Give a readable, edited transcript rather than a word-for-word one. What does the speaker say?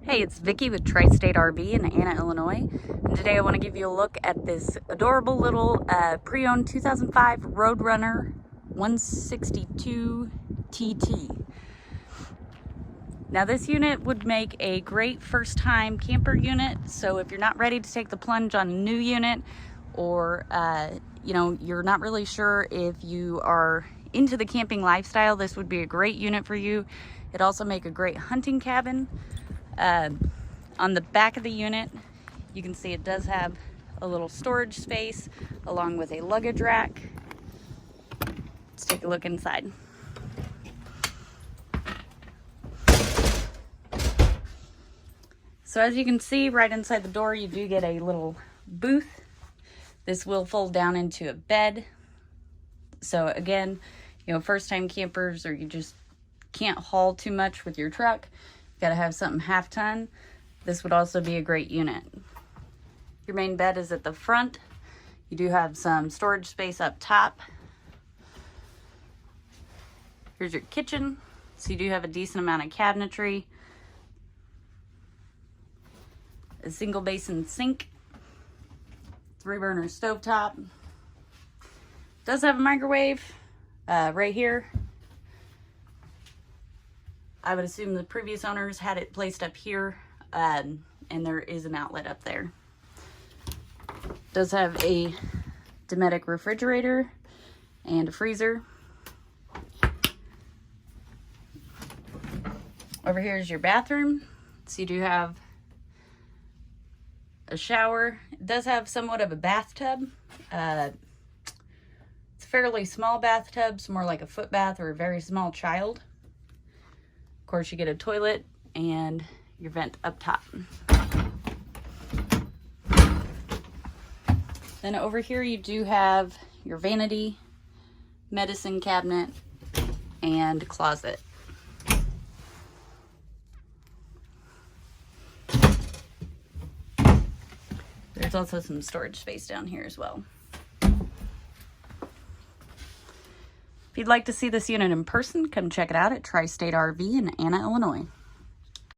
Hey, it's Vicki with Tri-State RV in Anna, Illinois, and today I want to give you a look at this adorable little pre-owned 2005 RoadRunner 162 TT. Now this unit would make a great first-time camper unit, so if you're not ready to take the plunge on a new unit, or you're not really sure if you are into the camping lifestyle, this would be a great unit for you. It'd also make a great hunting cabin. On the back of the unit, you can see it does have a little storage space along with a luggage rack. Let's take a look inside. So as you can see, right inside the door, you do get a little booth. This will fold down into a bed. So again, first time campers, or you just can't haul too much with your truck, got to have something half ton, this would also be a great unit. Your main bed is at the front. You do have some storage space up top. Here's your kitchen. So you do have a decent amount of cabinetry. A single basin sink. 3-burner stovetop. Does have a microwave right here. I would assume the previous owners had it placed up here, and there is an outlet up there. Does have a Dynamax refrigerator and a freezer. Over here is your bathroom. So you do have a shower. It does have somewhat of a bathtub. It's a fairly small bathtub, so more like a foot bath or a very small child. Of course, you get a toilet and your vent up top. Then over here you do have your vanity, medicine cabinet, and closet. There's also some storage space down here as well. If you'd like to see this unit in person, come check it out at Tri-State RV in Anna, Illinois.